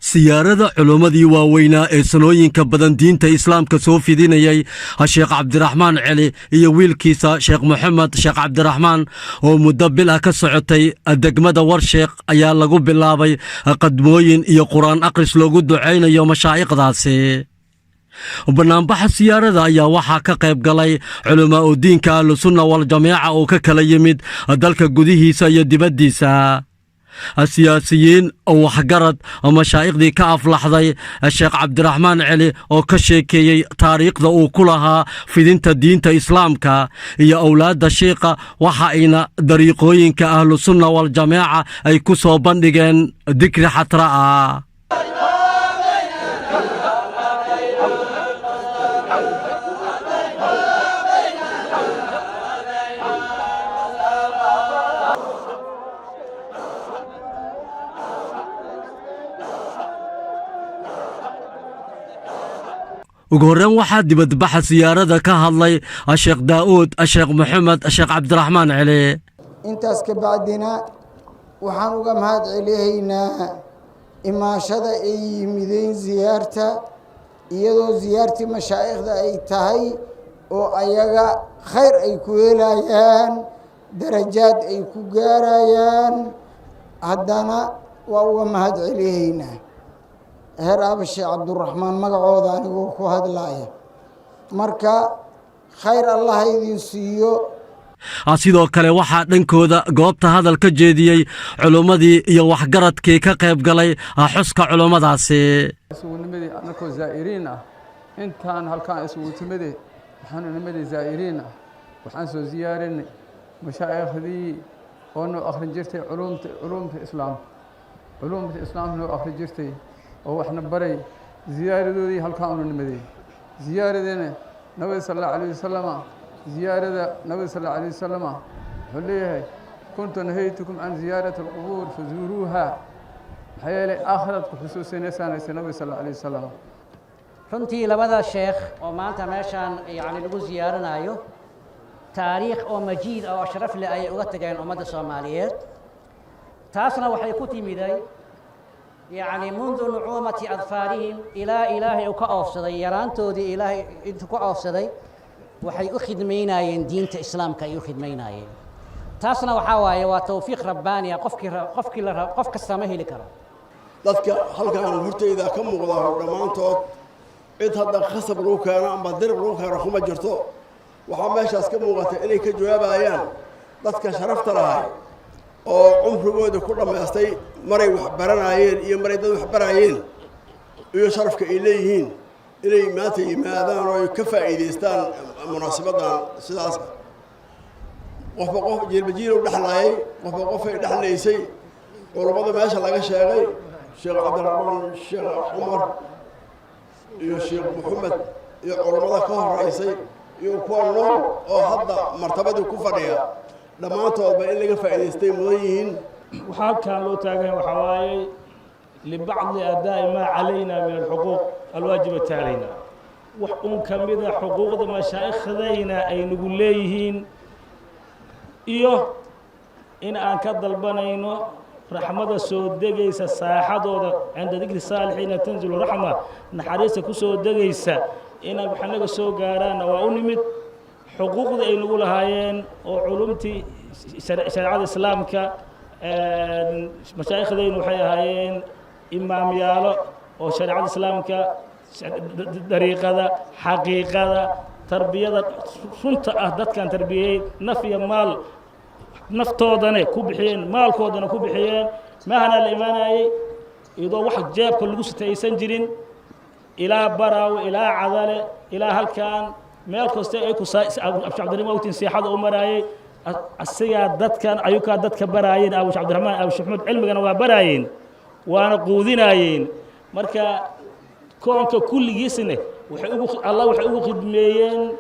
siyaarada culumadii waaweynaa ee sanooyinka badan diinta islaamka soo fidinayay Sheekh Cabdiraxmaan Cali iyo wiilkiisa Sheekh Maxamed Sheekh Cabdiraxmaan oo muddo bil ah ka socotay degmada Warsheekh ayaa lagu bilaabay qadmooyin iyo quraan akhris loogu duceynayo mashaayikhdaasi. barnaamijka siyaarada ayaa waxaa ka qayb galay culumaa oo diinka Ahlusunna wal Jamaaca oo ka kala yimid dalka gudihiisa iyo dibaddiisa. السياسيين أو حجرت مشايخ ka aflaxday Sheekh Cabdiraxmaan Cali oo ka sheekeeyay taariikhda uu ku lahaa fidinta diinta islaamka iyo awlaadda sheekha waxa ayna dariiqooyinka Ahlusunna wal Jamaaca ay ku soo bandhigeen dikri xatra ah. وقرن واحد بدبح سيارة كهالله الشيخ داود الشيخ محمد الشيخ عبد الرحمن عليه انت اسك بعدنا وحنوغا مهد علينا اما شدا اي ميدين زيارته iyadoo ziyaartii mashaayixda ay tahay oo ayaga khayr ay ku helayaan darajaad ay ku gaarayaan haddana waa uga mahad celiyayna heer abshi Cabdiraxmaan magacooda anigu ku hadlaaya marka khayr Allah idin siiyo. sidoo kale waxa dhankooda goobta hadal ka jeediyay culumadii iyo waxgaradkii ka qayb galay xuska culumadaasi. suugnimada anakoo zaa'iriin ah intaan halkaan isugu timide waxaan nimada zaa'iriin ah waxaan soo ziyaarinay mashaayikhdii oo noo akhrin jirtay culumta islaamka noo akhrin jirtay oo waxna baray ziyaaradoodii halkaan uu nimaday ziyaaradena nabi sallallahu alayhi wasallam زيارة النبي صلى الله عليه وسلم حليه كنت نهيتكم عن زيارة القبور فزوروها حيالي آخرت خصوصي نسان النبي صلى الله عليه وسلم runtii labada sheekh oo maanta meeshan yaani lagu ziyaaranayo taariikh oo majiid oo sharaf leh ay uga tageen ummadda Soomaaliyeed taasna waxay ku timiday يعني منذ نعومة أظفارهم إلهي وكأوفسدي يرانتودي إلهي إنت كأوفسدي waxay u khidmaynayeen diinta islaamka ay u khidmaynayeen taasna waxa waaye waa tawfiiq rabbaani qof kasta ma heli karo dadka halkan hortayda ka muuqda dhamaantood cid hadda khasab loo keeno ama dirb loo keeno kuma jirto waxa meeshaas ka muuqata inay ka jawaabayaan dadka sharafta lahaa oo umrigooda ku dhameystay maray wax baranayeen iyo maray dad wax barayeen iyo sharafka ay leeyihiin inay maanta yimaadaan oo ka faa'iideystaan munaasabadan sidaas qof jiilbajiil u dhaxlayay qof ay dhaxlaysay culimada meesha laga sheegay Sheekh Cabdiraxmaan Sheekh Umar iyo Sheekh Maxamed iyo culimada ka horeysay iyo kuwa nool oo hadda martabada ku fadhiya dhamaantoodba in laga faa'iideystay mudan yihiin waxa kale loo taagay waxa waaye لبعض أداء ما علينا من الحقوق الواجبة علينا وحكم كمية حقوق مشايخ ذينا أي نقول ليهين إيوه إن أنكد البنينو رحمة السود دقيسة الساحة عند ذكر الصالحين تنزل رحمة نحريسة كسود دقيسة إن بحنك السود قارانا وأنمت حقوق ذي نقول هايين وعلومتي شريعة الإسلام ك مشايخ ذين وحي هايين إمام يالو وشريعة الإسلام ك طريقة حقيقة تربية سنت أهدت كان تربية نفي مال نفتودنا كوبحين مال كودنا كوبحين ما هنا الإيمان أي إذا واحد جاب كل جزء يسنجرين إلى براو إلى عذله إلى هل كان مال كوستي أيكو أبو عبد الموت نسيحة أمراي السيادات كان أيوكا دات كبراين أبو عبد الرحمن أبو محمد علم كانوا براين وأنا قوذيناين مركا كونك كل جسنه الله وحقوق خدمين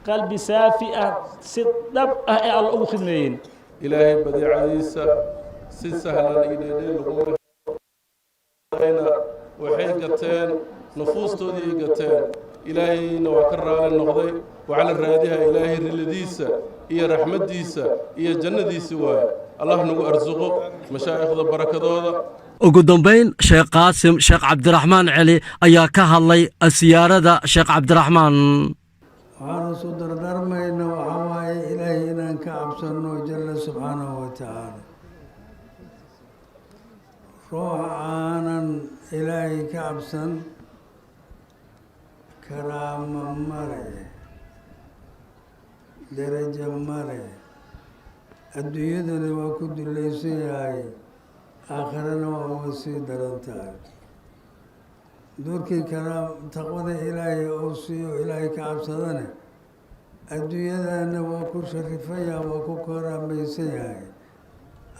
قلب سافئة صدق الله خدمين إلهي بديع عيسى سهلا إلى الأمور وحيقتين نفوس تودي قتين إلهي نوكر على النقضي وعلى الرادها إلهي الرديسة هي رحمة ديسة هي جنة ديسة الله نقو أرزقه مشايخ ذا بركة ذا ugu dambayn sheekh qaasim sheekh cabdiraxmaan celi ayaa ka hadlay siyaarada sheekh cabdiraxmaan waxaan soo dardaarmaynaa waxaa waaye ilaahay inaan ka cabsanno jalla subxaanahu wa tacaala ruux aanan ilaahay ka cabsan karaamo male darajo male adduunyadana waa ku dulaysan yahay aakhirana waa uga sii daran tahay doorkii karaam taqwada ilaahay oo siiyo ilaahay ka cabsadane adduunyadana waa ku sharifaya waa ku karaamaysan yahay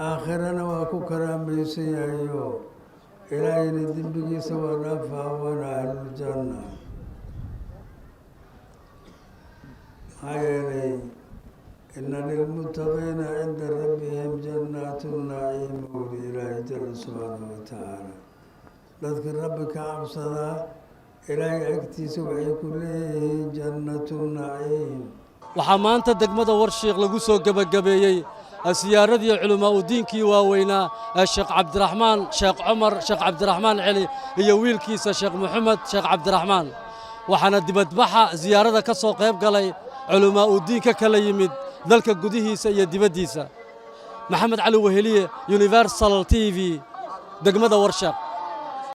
aakhirana waa ku karaamaysan yahayo ilaahayna dembigiisa waa dhaafaa waana ahluljanna maxaa yeelay ina lilmuttaqiina cinda rabbihim jannaatu naciim wuli ilaahay jalla subxaanahu wa tacaala dadka rabbi ka cabsadaa ilaahay agtiisa waxay ku leeyihiin jannatu naciim waxaa maanta degmada warshiiq lagu soo gebagabeeyey siyaaradii culamaa u diinkii waaweynaa sheekh cabdiraxmaan sheekh cumar sheekh cabdiraxmaan celi iyo wiilkiisa sheekh maxamed sheekh cabdiraxmaan waxaana dibadbaxa siyaarada ka soo qayb galay culamaa u diinka kala yimid dalka gudihiisa iyo dibaddiisa maxamed cali weheliye universal TV degmada warshiiq